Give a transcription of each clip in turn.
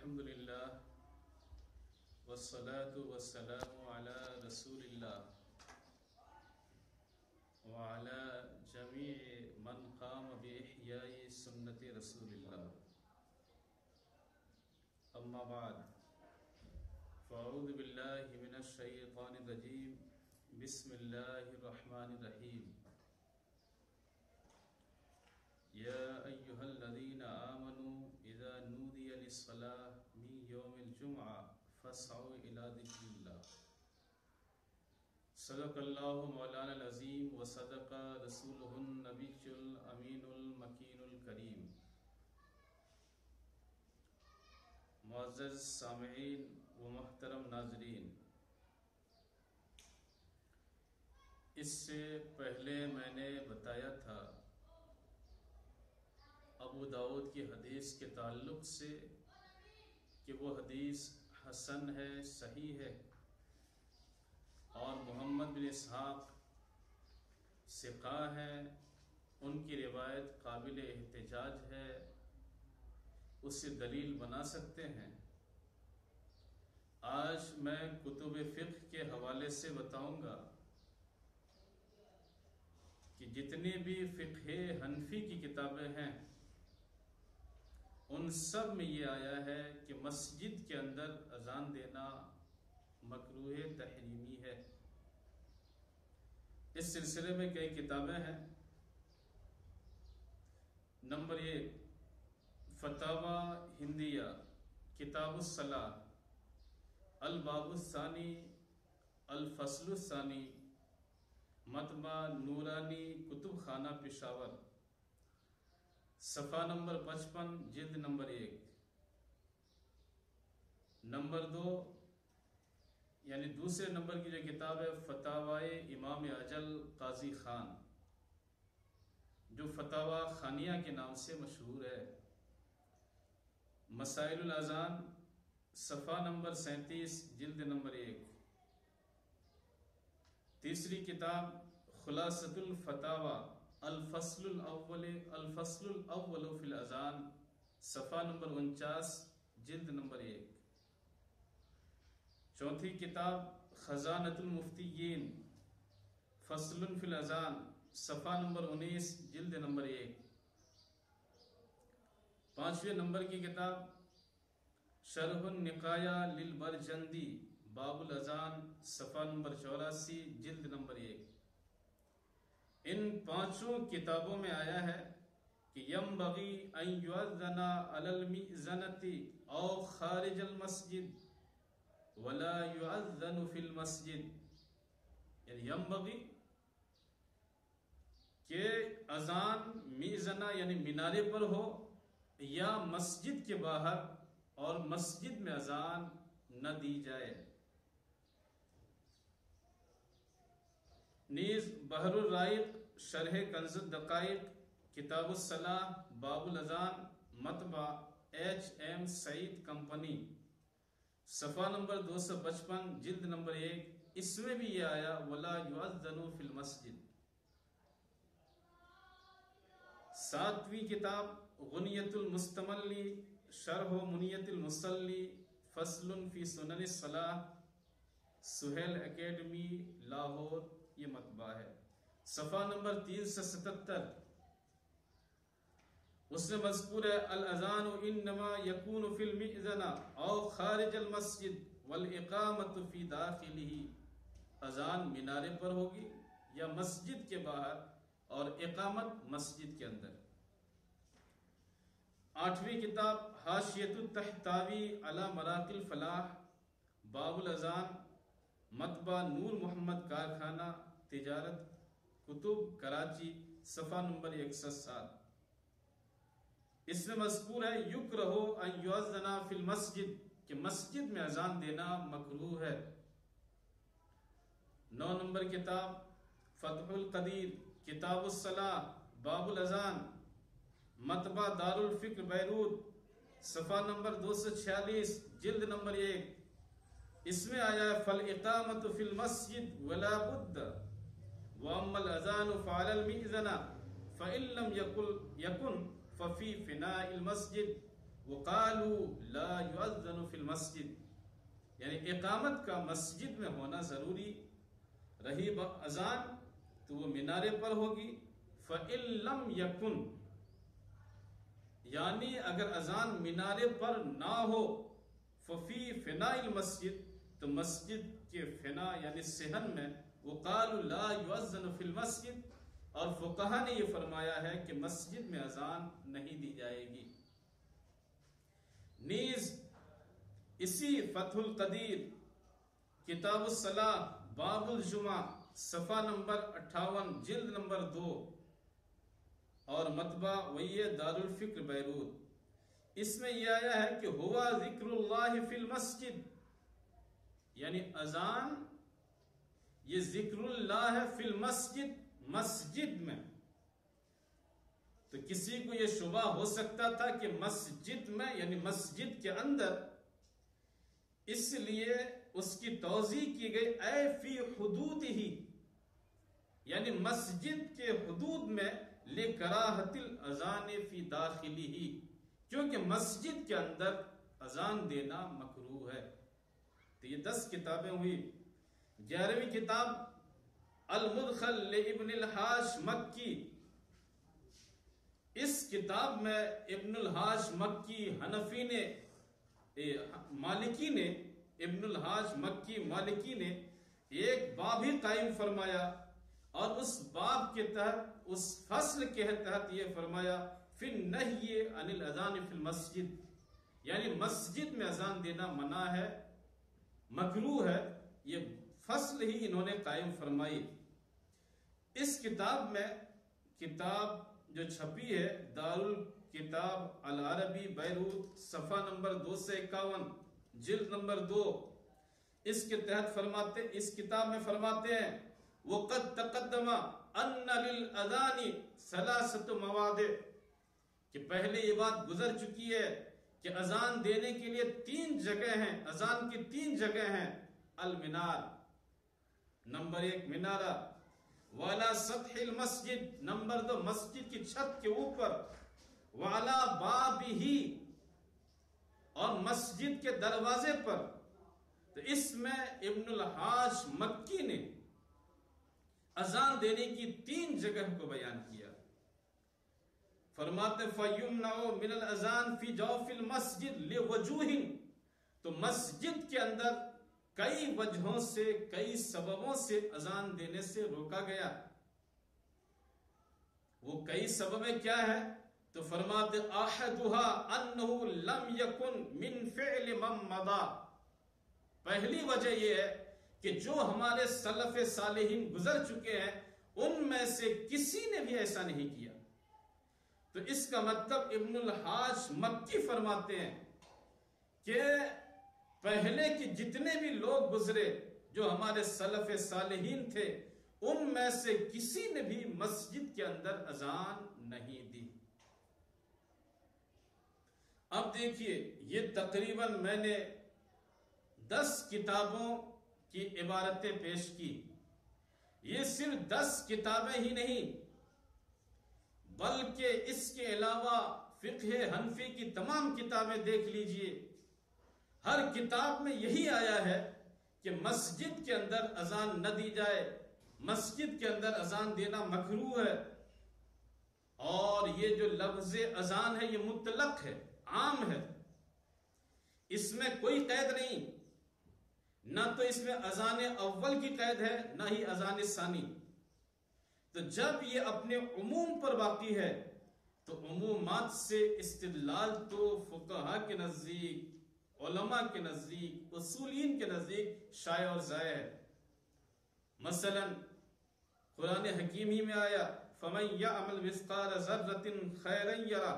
الحمد للہ والصلاة والسلام على رسول اللہ وعلى جميع من قام بإحياء سنة رسول اللہ. اما بعد فاعوذ باللہ من الشیطان الرجیم. بسم اللہ الرحمن الرحیم. یا ایہا الذین آمنوا اذا نودی للصلاة من یوم الجمعہ فاسعوا الی ذکر اللہ. صدق اللہ مولانا العظیم وصدق رسولہ النبی الامین المکین الکریم. معزز سامعین و محترم ناظرین، اس سے پہلے میں نے بتایا تھا ابو داؤد کی حدیث کے تعلق سے کہ وہ حدیث حسن ہے، صحیح ہے، اور محمد بن اسحاق ثقہ ہیں، ان کی روایت قابل احتجاج ہے، اس سے دلیل بنا سکتے ہیں. آج میں کتب فقہ کے حوالے سے بتاؤں گا کہ جتنی بھی فقہ حنفی کی کتابیں ہیں ان سب میں یہ آیا ہے کہ مسجد کے اندر اذان دینا مکروہ تحریمی ہے. اس سلسلے میں کئی کتابیں ہیں. نمبر 1 فتاوی ہندیہ کتاب الصلاۃ، الباب الثانی، الفصل الثانی، مطبع نورانی کتب خانہ پشاور، صفحہ نمبر 55، جلد نمبر 1. نمبر 2 یعنی دوسرے نمبر کی جو کتاب ہے فتاوی امام اجل قاضی خان، جو فتاوی خانیہ کے نام سے مشہور ہے، مسائل الاذان، صفحہ نمبر 37، جلد نمبر 1. تیسری کتاب خلاصۃ الفتاوی، الفصل الاول فی الاذان، صفحہ نمبر 49، جلد نمبر 1. چوتھی کتاب خزانۃ المفتیین، فصل فی الاذان، صفحہ نمبر 19، جلد نمبر 1. پانچویں نمبر کی کتاب شرح النقایہ للبرجندی، باب الاذان، صفحہ نمبر 84، جلد نمبر 1. ان پانچوں کتابوں میں آیا ہے کہ ینبغی ان یؤذن علی المئذنۃ او خارج المسجد ولا یؤذن فی المسجد. یعنی ینبغی کہ اذان مئذنہ یعنی مینارے پر ہو یا مسجد کے باہر، اور مسجد میں اذان نہ دی جائے. نیز بحر الرائق شرح کنز الدقائق کتاب الصلاۃ باب الاذان، مطبع ایچ ایم سعید کمپنی، صفحہ نمبر 255، جلد نمبر 1. اس میں بھی یہ آیا ولا یؤذن فی المسجد. ساتویں کتاب غنیۃ المستملی شرح منیۃ المصلی، فصل فی سنن الصلاۃ، سہیل اکیڈمی لاہور، یہ مطبع ہے، صفحہ نمبر 377. اس میں مذکور ہے الاذان انما یکون فی المئذنہ او خارج المسجد والاقامۃ فی داخلہ. اذان مینارے پر ہوگی یا مسجد کے باہر، اور اقامت مسجد کے اندر. آٹھویں کتاب حاشیۃ التحتاوی علی مراق الفلاح، باب الاذان، مطبع نور محمد کارخانہ تجارت کتب کراچی، صفحہ نمبر 107. اس میں مذکور ہے یکرہ ان یؤذن فی المسجد، کہ مسجد میں اذان دینا مکروہ ہے. 9 نمبر کتاب فتح القدیر کتاب الصلاۃ باب الاذان، مطبع دار الفکر بیروت، صفحہ نمبر 246، جلد نمبر 1. اس میں آیا ہے فالاقامۃ فی المسجد ولا بد واما الاذان فعلی المئذنہ فان لم یکن ففی فناء المسجد وقالوا لا يؤذن في المسجد، یعنی اقامت کا مسجد میں ہونا ضروری رہی اذان تو وہ مینارے پر ہوگی. فَإِن لَمْ يَكُنْ، یعنی اگر اذان مینارے پر نہ ہو، ففی فناء المسجد، تو مسجد کے فنا یعنی صحن میں، وقالوا لا يؤذن في المسجد، اور فقہا نے یہ فرمایا ہے کہ مسجد میں اذان نہیں دی جائے گی. نیز اسی فتح القدیر کتاب الصلاۃ باب الجمعہ صفحہ نمبر 58 جلد نمبر 2 اور مطبع وہی دار الفکر بیروت، اس میں یہ آیا ہے کہ ہوا ذکر اللہ فی المسجد، یعنی اذان یہ ذکر اللہ ہے فی المسجد، مسجد میں. تو کسی کو یہ شبہ ہو سکتا تھا کہ مسجد میں یعنی مسجد کے اندر، اس لیے اس کی توضیح کی گئی اے فی حدود ہی، یعنی مسجد کے حدود میں، لکراہت الاذان فی داخلی ہی، کیونکہ مسجد کے اندر اذان دینا مکروہ ہے. تو یہ 10 کتابیں ہوئی. 11ویں کتاب المدخل لابن الحاج مکی، اس کتاب میں ابن الحاج مکی حنفی نے مالکی نے ابن الحاج مکی مالکی نے ایک باب ہی قائم فرمایا، اور اس باب کے تحت اس فصل کے تحت یہ فرمایا فی النہی عن الاذان فی المسجد، یعنی مسجد میں اذان دینا منع ہے، مکروہ ہے. یہ فصل ہی انہوں نے قائم فرمائی. اس کتاب میں، کتاب جو چھپی ہے دار الکتاب العربی بیروت صفحہ نمبر 251 جلد نمبر 2، اس کے تحت فرماتے، اس کتاب میں فرماتے ہیں وَقَدْ تَقَدَّمَ أَنَّ لِلْأَذَانِ ثَلَاثَةُ مَوَاضِعَ، کہ پہلے یہ بات گزر چکی ہے کہ اذان دینے کے لیے 3 جگہ ہیں، اذان کی 3 جگہ ہیں. المنار، نمبر 1 منارہ، والا سطح المسجد، نمبر 2 مسجد کی چھت کے اوپر، والا بابہ، اور مسجد کے دروازے پر. تو اس میں ابن الحاج مکی نے اذان دینے کی 3 جگہ کو بیان کیا. فرماتے فَيُمْنَعُ مِنَ الْأَذَانِ فِي جَوْفِ الْمَسْجِدِ لِوَجُوهٍ، تو مسجد کے اندر کئی وجہوں سے، کئی سببوں سے اذان دینے سے روکا گیا. وہ کئی سببیں کیا ہے؟ تو فرماتے احدها انه لم يكن من فعل من مضى، پہلی وجہ یہ ہے کہ جو ہمارے سلف صالحین گزر چکے ہیں ان میں سے کسی نے بھی ایسا نہیں کیا. تو اس کا مطلب ابن الحاج مکی فرماتے ہیں کہ پہلے کے جتنے بھی لوگ گزرے جو ہمارے سلف صالحین تھے، ان میں سے کسی نے بھی مسجد کے اندر اذان نہیں دی. اب دیکھیے، یہ تقریباً میں نے 10 کتابوں کی عبارتیں پیش کی. یہ صرف 10 کتابیں ہی نہیں، بلکہ اس کے علاوہ فقہ حنفی کی تمام کتابیں دیکھ لیجئے. ہر کتاب میں یہی آیا ہے کہ مسجد کے اندر اذان نہ دی جائے، مسجد کے اندر اذان دینا مکروہ ہے. اور یہ جو لفظ اذان ہے یہ مطلق ہے، عام ہے، اس میں کوئی قید نہیں. نہ تو اس میں اذان اول کی قید ہے، نہ ہی اذان ثانی. تو جب یہ اپنے عموم پر باقی ہے تو عمومات سے استدلال تو فقہا کے نزدیک، علماء کے نزدیک، اصولین کے نزدیک شائع اور ضائع ہے. مثلا قرآن حکیم ہی میں آیا فَمَنْ يَعْمَلْ مِثْقَالَ ذَرَّةٍ خَيْرًا يَرَهُ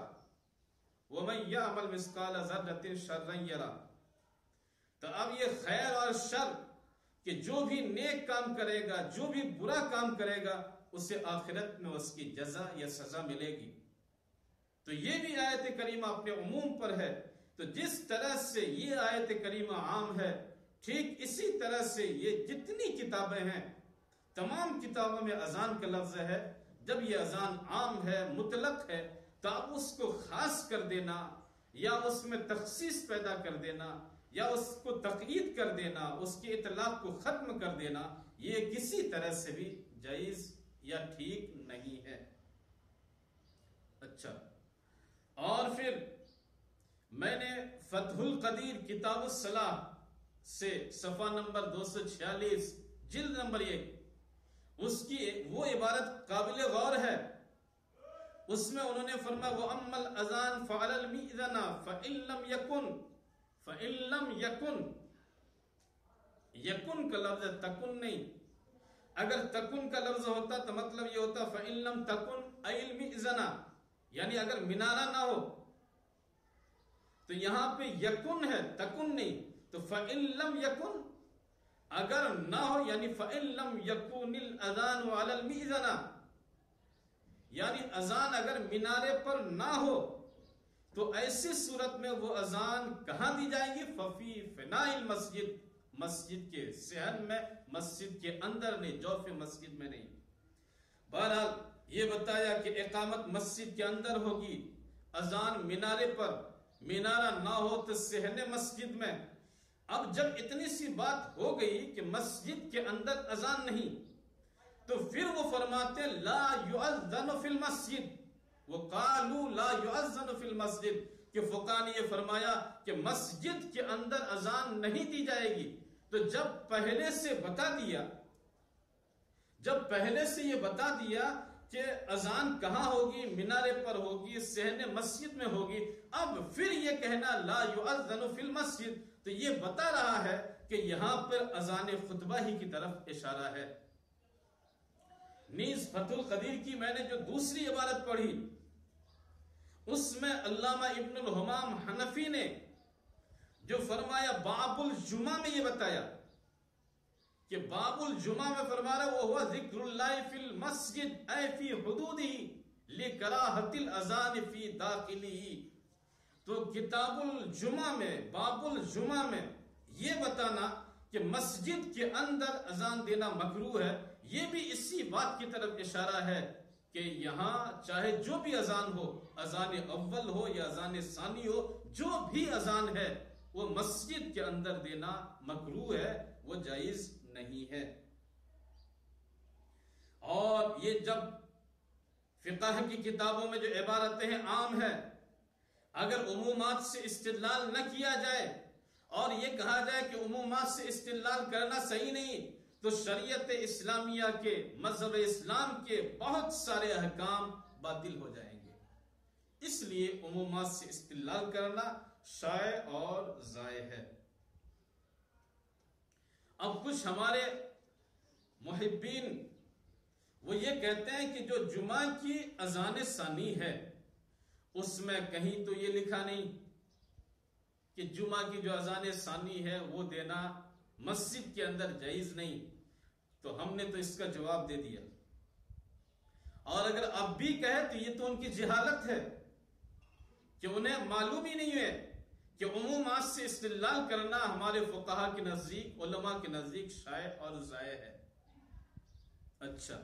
وَمَنْ يَعْمَلْ مِثْقَالَ ذَرَّةٍ شَرًّا يَرَهُ. تو اب یہ خیر اور شر کہ جو بھی نیک کام کرے گا، جو بھی برا کام کرے گا، اسے آخرت میں اس کی جزا یا سزا ملے گی. تو یہ بھی آیت کریمہ اپنے عموم پر ہے. تو جس طرح سے یہ آیت کریمہ عام ہے، ٹھیک اسی طرح سے یہ جتنی کتابیں ہیں تمام کتابوں میں اذان کا لفظ ہے. جب یہ اذان عام ہے، مطلق ہے، تو اب اس کو خاص کر دینا یا اس میں تخصیص پیدا کر دینا یا اس کو تقیید کر دینا، اس کے اطلاق کو ختم کر دینا، یہ کسی طرح سے بھی جائز یا ٹھیک نہیں ہے۔ اچھا، اور پھر میں نے فتح القدیر کتاب الصلاح سے صفحہ نمبر 246 جلد نمبر 1، اس کی وہ عبارت قابل غور ہے۔ اس میں انہوں نے فرمایا وَأَمَّا الْأَذَانُ فَعَلَى الْمِئْذَنَ فَإِن لَّمْ يَكُن یکن کا لفظ ہے، تکن نہیں۔ اگر تکن کا لفظ ہوتا تو مطلب یہ ہوتا فَإِن لَّمْ تَكُن أَيْ الْمِئْذَنَ، یعنی اگر مینارہ نہ ہو، تو یہاں پہ یکن ہے، تکن نہیں، تو فَإِن لَّمْ يَكُن اگر نہ ہو، یعنی فَإِن لَّمْ يَكُنِ الْأَذَانُ عَلَى الْمِئْذَنَ، یعنی اذان اگر مینارے پر نہ ہو تو ایسی صورت میں وہ اذان کہاں دی جائے گی؟ ففی فناء المسجد، مسجد کے صحن میں، مسجد کے اندر نہیں، جوف مسجد میں نہیں۔ بہرحال یہ بتایا کہ اقامت مسجد کے اندر ہوگی، اذان مینارے پر، مینارہ نہ ہو تو صحن مسجد میں۔ اب جب اتنی سی بات ہو گئی کہ مسجد کے اندر اذان نہیں، تو پھر وہ فرماتے ہیں لا یؤذن فی المسجد، وقالوا لا یؤذن فی المسجد، کہ فقہ نے یہ فرمایا کہ مسجد کے اندر اذان نہیں دی جائے گی۔ تو جب پہلے سے یہ بتا دیا کہ اذان کہاں ہوگی، مینارے پر ہوگی، صحن مسجد میں ہوگی، اب پھر یہ کہنا لا یؤذن فی المسجد، تو یہ بتا رہا ہے کہ یہاں پر اذان خطبہ ہی کی طرف اشارہ ہے۔ نیز فتح القدیر کی میں نے جو دوسری عبارت پڑھی، اس میں علامہ ابن الحمام حنفی نے جو فرمایا باب الجمعہ میں یہ بتایا کہ باب الجمعہ میں فرما رہا وہ ہوا ذکر اللہ فی المسجد اے فی حدودہ لکراہت الاذان فی داخلہ۔ تو کتاب الجمعہ میں، باب الجمعہ میں یہ بتانا کہ مسجد کے اندر اذان دینا مکروہ ہے، یہ بھی اسی بات کی طرف اشارہ ہے کہ یہاں چاہے جو بھی اذان ہو، اذان اول ہو یا اذان ثانی ہو، جو بھی اذان ہے وہ مسجد کے اندر دینا مکروہ ہے، وہ جائز نہیں ہے۔ اور یہ جب فقہ کی کتابوں میں جو عبارتیں ہیں عام ہے، اگر عمومات سے استدلال نہ کیا جائے اور یہ کہا جائے کہ عمومات سے استدلال کرنا صحیح نہیں، تو شریعت اسلامیہ کے، مذہب اسلام کے بہت سارے احکام باطل ہو جائیں گے۔ اس لیے عمومات سے استدلال کرنا شائع اور ضائع ہے۔ اب کچھ ہمارے محبین وہ یہ کہتے ہیں کہ جو جمعہ کی اذان ثانی ہے اس میں کہیں تو یہ لکھا نہیں کہ جمعہ کی جو اذان ثانی ہے وہ دینا مسجد کے اندر جائز نہیں، تو ہم نے تو اس کا جواب دے دیا۔ اور اگر اب بھی کہے تو یہ تو ان کی جہالت ہے کہ انہیں معلوم ہی نہیں ہے کہ عمومات سے استدلال کرنا ہمارے فقہا کے نزدیک، علماء کے نزدیک شائع اور ضائع ہے۔ اچھا،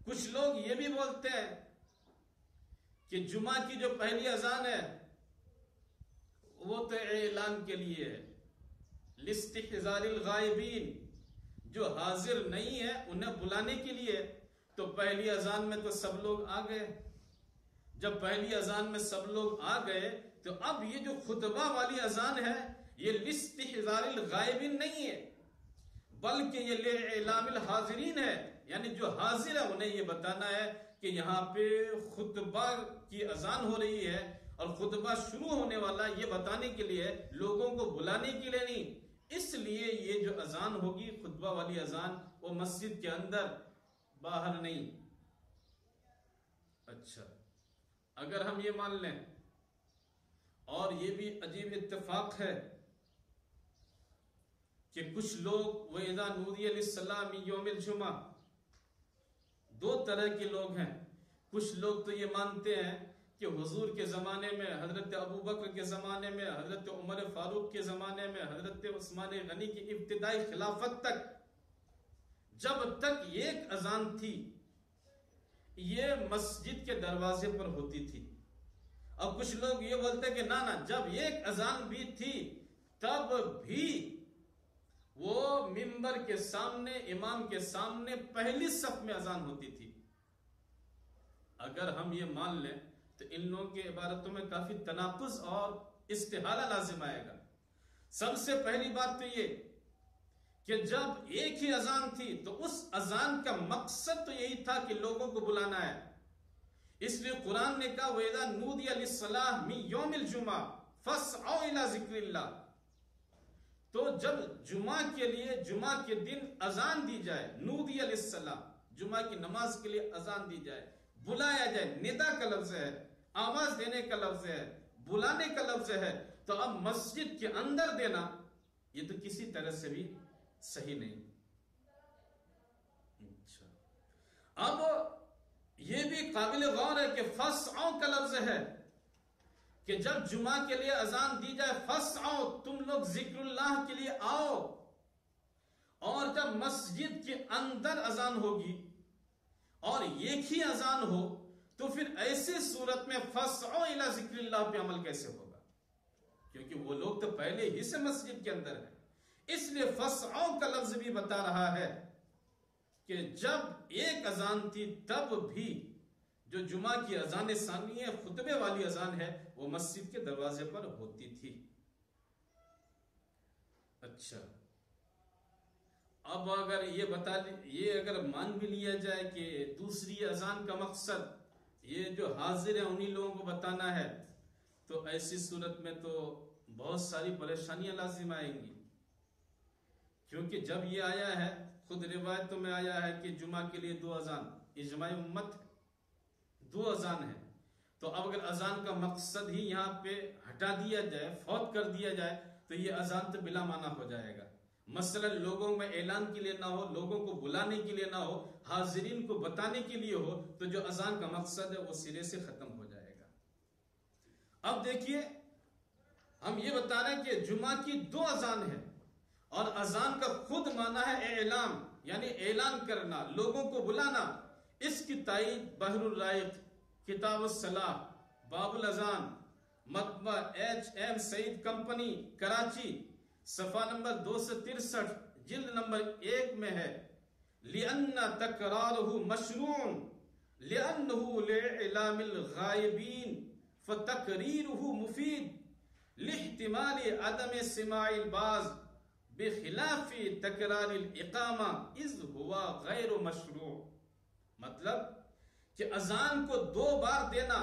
کچھ لوگ یہ بھی بولتے ہیں کہ جمعہ کی جو پہلی اذان ہے وہ تو اعلان کے لیے ہے، لاستحضار الغائبین، جو حاضر نہیں ہے انہیں بلانے کے لیے۔ تو پہلی اذان میں تو سب لوگ آ گئے، جب پہلی اذان میں سب لوگ آ گئے تو اب یہ جو خطبہ والی اذان ہے یہ لاستحضار الغائبین نہیں ہے، بلکہ یہ لاعلام الحاضرین ہے، یعنی جو حاضر ہے انہیں یہ بتانا ہے کہ یہاں پہ خطبہ کی اذان ہو رہی ہے اور خطبہ شروع ہونے والا، یہ بتانے کے لیے، لوگوں کو بلانے کے لیے نہیں۔ اس لیے یہ جو اذان ہوگی خطبہ والی اذان وہ مسجد کے اندر، باہر نہیں۔ اچھا، اگر ہم یہ مان لیں، اور یہ بھی عجیب اتفاق ہے کہ کچھ لوگ وَإِذَا نُودِيَ لِلصَّلَاةِ مِن يَوْمِ الْجُمْعَةِ، دو طرح کے لوگ ہیں۔ کچھ لوگ تو یہ مانتے ہیں کہ حضور کے زمانے میں، حضرت ابو بکر کے زمانے میں، حضرت عمر فاروق کے زمانے میں، حضرت عثمان غنی کی ابتدائی خلافت تک، جب تک ایک اذان تھی، یہ مسجد کے دروازے پر ہوتی تھی. اور کچھ لوگ یہ بولتے کہ نا جب ایک اذان بھی تھی تب بھی وہ منبر کے سامنے امام کے سامنے پہلی صف میں اذان ہوتی تھی. اگر ہم یہ مان لیں تو ان لوگوں کی عبارتوں میں کافی تناقض اور استحالہ لازم آئے گا. سب سے پہلی بات تو یہ کہ جب ایک ہی اذان تھی تو اس اذان کا مقصد تو یہی تھا کہ لوگوں کو بلانا ہے. اس لیے قرآن نے کہا وَإِذَا نُودِيَ لِلصَّلَاةِ مِن يَوْمِ الْجُمْعَةِ فَاسْعَوْا إِلَى ذِكْرِ اللَّهِ. تو جب جمعہ کے لیے جمعہ کے دن اذان دی جائے، نودیہ للصلاۃ، جمعہ کی نماز کے لیے اذان دی جائے، بلایا جائے، ندا کا لفظ ہے، آواز دینے کا لفظ ہے، بلانے کا لفظ ہے، تو اب مسجد کے اندر دینا یہ تو کسی طرح سے بھی صحیح نہیں. اچھا، اب یہ بھی قابل غور ہے کہ فَاسْعَوْا کا لفظ ہے کہ جب جمعہ کے لیے اذان دی جائے فَاسْعَوْا، تم لوگ ذکر اللہ کے لیے آؤ. اور جب مسجد کے اندر اذان ہوگی اور ایک ہی اذان ہو تو پھر ایسی صورت میں فَاسْعَوْا إِلَى ذِكْرِ اللَّهِ پہ عمل کیسے ہوگا؟ کیونکہ وہ لوگ تو پہلے ہی سے مسجد کے اندر ہیں. اس لیے فَاسْعَوْا کا لفظ بھی بتا رہا ہے کہ جب ایک اذان تھی تب بھی جو جمعہ کی اذان ثانی ہے، خطبے والی اذان ہے، وہ مسجد کے دروازے پر ہوتی تھی. اچھا، اب اگر یہ اگر مان بھی لیا جائے کہ دوسری اذان کا مقصد یہ جو حاضر ہیں انہی لوگوں کو بتانا ہے، تو ایسی صورت میں تو بہت ساری پریشانیاں لازم آئیں گی. کیونکہ جب یہ آیا ہے، خود روایتوں میں آیا ہے کہ جمعہ کے لیے 2 اذان، اجماع امت 2 اذان ہے. تو اب اگر اذان کا مقصد ہی یہاں پہ ہٹا دیا جائے، فوت کر دیا جائے، تو یہ اذان تو بلا معنی ہو جائے گا. مثلا لوگوں میں اعلان کے لیے نہ ہو، لوگوں کو بلانے کے لیے نہ ہو، حاضرین کو بتانے کے لیے ہو، تو جو اذان کا مقصد ہے وہ سرے سے ختم ہو جائے گا. اب دیکھیے، ہم یہ بتا رہے ہیں کہ جمعہ کی 2 اذان ہے، اور اذان کا خود معنی ہے اعلان، یعنی اعلان کرنا، لوگوں کو بلانا. اس کی تائید بحر الرائق، کتاب الصلاح، باب الاذان، مطبع HM سعید کمپنی کراچی، صفحہ نمبر 263، جلد نمبر 1 میں ہے. لِأَنَّ تَكْرَارُهُ مَشْرُوعٌ لِأَنَّهُ لِإِعْلَامِ الْغَائِبِينَ فَتَقْرِيرُهُ مُفِيدٌ لِاحْتِمَالِ عَدَمِ سِمَاعِ الْبَعْضِ بِخِلَافِ تَكْرَارِ الْإِقَامَةِ إِذْ هُوَ غَيْرُ مَشْرُوعٌ. مطلب کہ اذان کو 2 بار دینا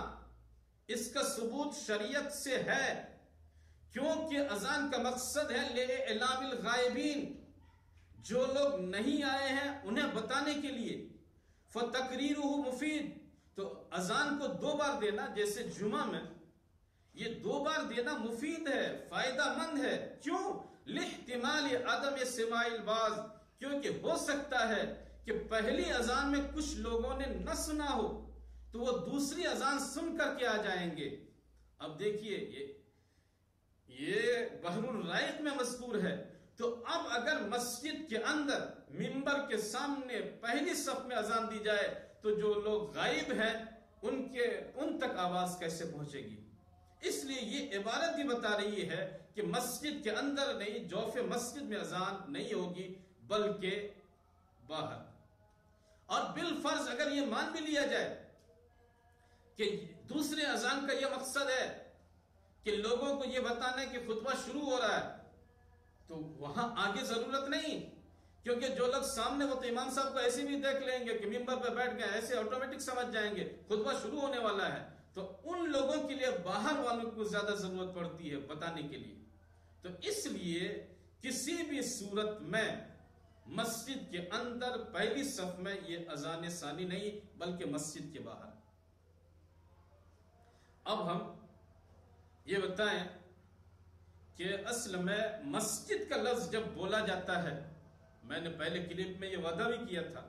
اس کا ثبوت شریعت سے ہے، کیونکہ اذان کا مقصد ہے لِإِعْلَامِ الْغَائِبِينَ، جو لوگ نہیں آئے ہیں انہیں بتانے کے لیے. فَتَقْرِيرُهُ مُفِيدٌ، تو اذان کو 2 بار دینا جیسے جمعہ میں، یہ 2 بار دینا مفید ہے، فائدہ مند ہے. کیوں؟ لِاحْتِمَالِ عَدَمِ سِمَاعِ الْبَعْضِ، کیونکہ ہو سکتا ہے کہ پہلی اذان میں کچھ لوگوں نے نہ سنا ہو تو وہ دوسری اذان سن کر کے آ جائیں گے. اب دیکھیے یہ بحر الرائق میں مذکور ہے. تو اب اگر مسجد کے اندر منبر کے سامنے پہلی صف میں اذان دی جائے تو جو لوگ غائب ہیں ان تک آواز کیسے پہنچے گی؟ اس لیے یہ عبارت بھی بتا رہی ہے کہ مسجد کے اندر نہیں، جوف مسجد میں اذان نہیں ہوگی بلکہ باہر. اور بالفرض اگر یہ مان بھی لیا جائے کہ دوسرے اذان کا یہ مقصد ہے کہ لوگوں کو یہ بتانا ہے کہ خطبہ شروع ہو رہا ہے، تو وہاں آگے ضرورت نہیں، کیونکہ جو لوگ سامنے وہ تو امام صاحب کو ایسے بھی دیکھ لیں گے کہ منبر پہ بیٹھ گئے، ایسے آٹومیٹک سمجھ جائیں گے خطبہ شروع ہونے والا ہے. تو ان لوگوں کے لیے باہر والوں کو زیادہ ضرورت پڑتی ہے بتانے کے لیے. تو اس لیے کسی بھی صورت میں مسجد کے اندر پہلی صف میں یہ اذان ثانی نہیں بلکہ مسجد کے باہر. اب ہم یہ بتائیں کہ اصل میں مسجد کا لفظ جب بولا جاتا ہے، میں نے پہلے کلپ میں یہ وعدہ بھی کیا تھا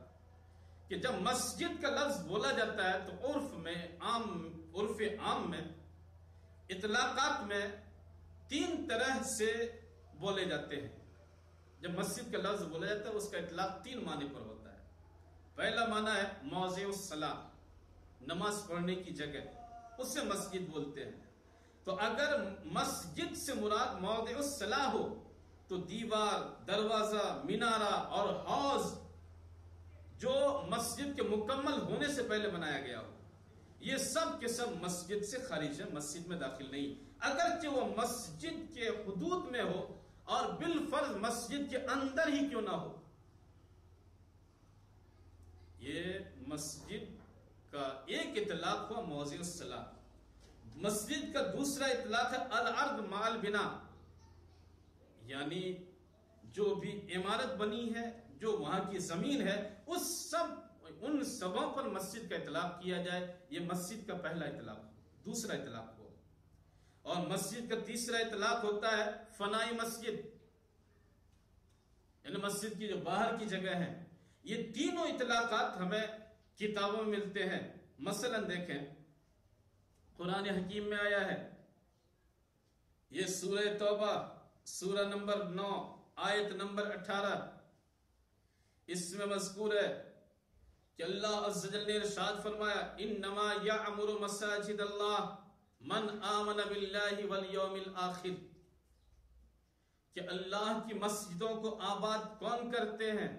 کہ جب مسجد کا لفظ بولا جاتا ہے تو عرف عام میں اطلاقات میں 3 طرح سے بولے جاتے ہیں. جب مسجد کا لفظ بولا جاتا ہے اس کا اطلاق 3 معنی پر ہوتا ہے. پہلا معنی ہے موضع الصلاۃ، نماز پڑھنے کی جگہ، اسے مسجد بولتے ہیں۔ تو اگر مسجد سے مراد موضع الصلاح ہو تو دیوار، دروازہ، مینارہ اور حوض جو مسجد کے مکمل ہونے سے پہلے بنایا گیا ہو، یہ سب کے سب مسجد سے خارج ہے، مسجد میں داخل نہیں، اگرچہ وہ مسجد کے حدود میں ہو اور بالفرض مسجد کے اندر ہی کیوں نہ ہو۔ یہ مسجد کا ایک اطلاق ہوا موضع الصلاح۔ مسجد کا دوسرا اطلاق ہے الارض مع البنا، یعنی جو بھی عمارت بنی ہے، جو وہاں کی زمین ہے، ان سبوں پر مسجد کا اطلاق کیا جائے، یہ مسجد کا پہلا اطلاق، دوسرا اطلاق ہو۔ اور مسجد کا تیسرا اطلاق ہوتا ہے فنائی مسجد، یعنی مسجد کی جو باہر کی جگہ ہے۔ یہ تینوں اطلاقات ہمیں کتابوں میں ملتے ہیں۔ مثلا دیکھیں، قرآن حکیم میں آیا ہے، یہ سورہ توبہ سورہ نمبر 9 آیت نمبر 18، اس میں مذکور ہے کہ اللہ عز و جل نے ارشاد فرمایا انما یعمر مساجد اللہ من آمن باللہ والیوم الآخر، کہ اللہ کی مسجدوں کو آباد کون کرتے ہیں،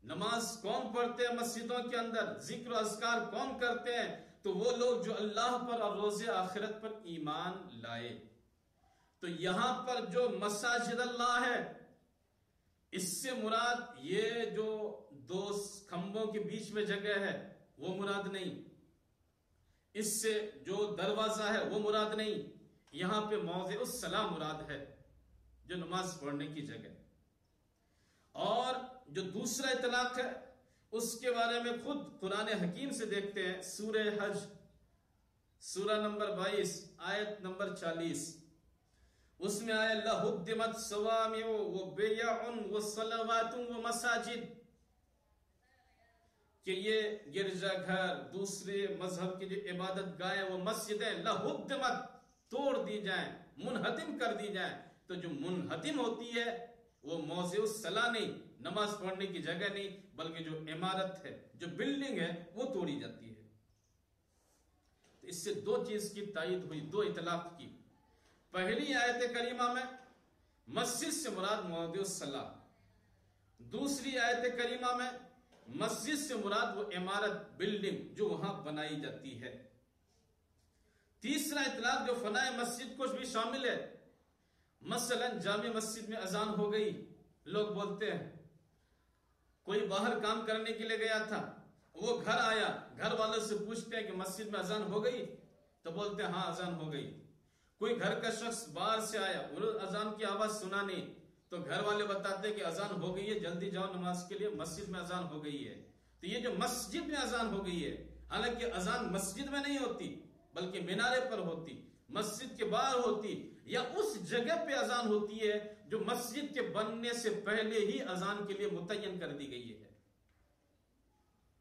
نماز کون پڑھتے ہیں مسجدوں کے اندر، ذکر و اذکار کون کرتے ہیں، تو وہ لوگ جو اللہ پر اور روز آخرت پر ایمان لائے۔ تو یہاں پر جو مساجد اللہ ہے، اس سے مراد یہ جو دو کھمبوں کے بیچ میں جگہ ہے وہ مراد نہیں، اس سے جو دروازہ ہے وہ مراد نہیں، یہاں پہ موضع الصلاح مراد ہے، جو نماز پڑھنے کی جگہ۔ اور جو دوسرا اطلاق ہے اس کے بارے میں خود قرآن حکیم سے دیکھتے ہیں، سورہ حج سورہ نمبر 22 آیت نمبر 40، اس میں آیا لَهُدِّمَتْ صَوَامِعُ وَبِيَعٌ وَصَلَوَاتٌ وَمَسَاجِدٌ، کہ یہ گرجا گھر، دوسرے مذہب کی جو عبادت گاہیں، وہ مسجدیں لَهُدِّمَتْ توڑ دی جائیں، منہدم کر دی جائیں۔ تو جو منہدم ہوتی ہے وہ موضع الصلاح نہیں، نماز پڑھنے کی جگہ نہیں، بلکہ جو عمارت ہے، جو بلڈنگ ہے، وہ توڑی جاتی ہے۔ تو اس سے دو چیز کی تائید ہوئی، دو اطلاق کی۔ پہلی آیت کریمہ میں مسجد سے مراد موضع الصلاح، دوسری آیت کریمہ میں مسجد سے مراد وہ عمارت، بلڈنگ جو وہاں بنائی جاتی ہے۔ تیسرا اطلاق جو فنائے مسجد کو بھی شامل ہے، مثلا جامع مسجد میں اذان ہو گئی، لوگ بولتے ہیں، کوئی باہر کام کرنے کے لیے گیا تھا، وہ گھر آیا، گھر والوں سے پوچھتے ہیں کہ مسجد میں اذان ہو گئی، تو بولتے ہیں ہاں اذان ہو گئی۔ کوئی گھر کا شخص باہر سے آیا، انہوں اذان کی آواز سنا نہیں، تو گھر والے بتاتے ہیں کہ اذان ہو گئی ہے، جلدی جاؤ نماز کے لیے، مسجد میں اذان ہو گئی ہے۔ تو یہ جو مسجد میں اذان ہو گئی ہے، حالانکہ اذان مسجد میں نہیں ہوتی بلکہ مینارے پر ہوتی، مسجد کے باہر ہوتی، یا اس جگہ پہ اذان ہوتی ہے جو مسجد کے بننے سے پہلے ہی اذان کے لیے متعین کر دی گئی ہے۔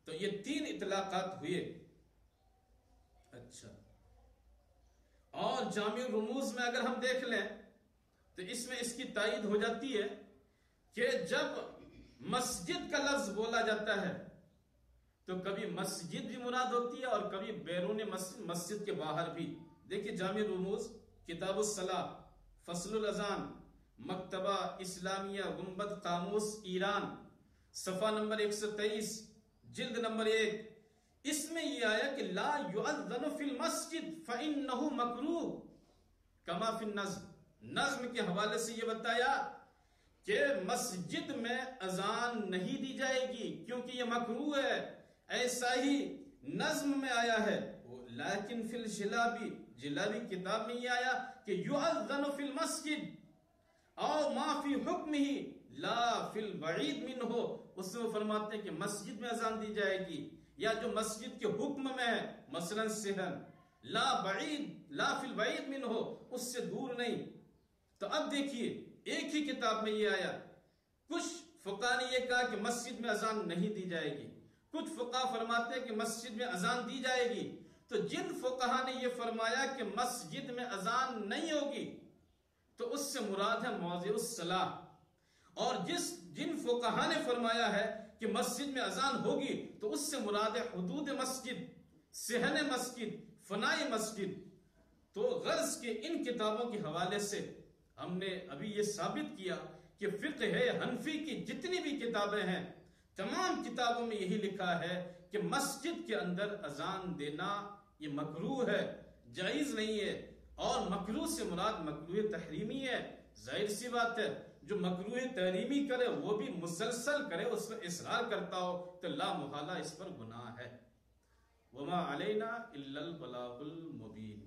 تو یہ تین اطلاقات ہوئے۔ اچھا، اور جامع رموز میں اگر ہم دیکھ لیں تو اس میں اس کی تائید ہو جاتی ہے کہ جب مسجد کا لفظ بولا جاتا ہے تو کبھی مسجد بھی مراد ہوتی ہے اور کبھی بیرون مسجد کے باہر بھی۔ دیکھیے جامع رموز کتاب الصلاح فصل الاذان مکتبہ اسلامیہ گنبد قاموس ایران صفحہ نمبر 123 جلد نمبر 1، اس میں یہ آیا کہ لا یؤذن فی المسجد فإنہ مکروہ کما فی النظم، نظم کے حوالے سے یہ بتایا کہ مسجد میں اذان نہیں دی جائے گی کیونکہ یہ مکروہ ہے، ایسا ہی نظم میں آیا ہے۔ لیکن فی الجلابی، جلابی کتاب میں یہ آیا کہ یؤذن فی المسجد او ما فی حکمہ لا فی البعید منہ، اس میں وہ فرماتے ہیں کہ مسجد میں اذان دی جائے گی یا جو مسجد کے حکم میں ہے، مثلا صحن، لا بعید لا فی البعید منہ، اس سے دور نہیں۔ تو اب دیکھیے ایک ہی کتاب میں یہ آیا، کچھ فقہ نے یہ کہا کہ مسجد میں اذان نہیں دی جائے گی، کچھ فقہ فرماتے ہیں کہ مسجد میں اذان دی جائے گی۔ تو جن فقہا نے یہ فرمایا کہ مسجد میں اذان نہیں ہوگی تو اس سے مراد ہے موضع الصلاح، اور جن فقہا نے فرمایا ہے کہ مسجد میں اذان ہوگی تو اس سے مراد ہے حدود مسجد، صحن مسجد، فنائی مسجد. تو غرض کے ان کتابوں کے حوالے سے ہم نے ابھی یہ ثابت کیا کہ فقہ حنفی کی جتنی بھی کتابیں ہیں تمام کتابوں میں یہی لکھا ہے کہ مسجد کے اندر اذان دینا یہ مکروہ ہے، جائز نہیں ہے. اور مکروہ سے مراد مکروہ تحریمی ہے. ظاہر سی بات ہے جو مکروہ تحریمی کرے وہ بھی مسلسل کرے، اس پر اصرار کرتا ہو تو لا محالہ اس پر گناہ ہے. وما علینا الا البلاغ المبین.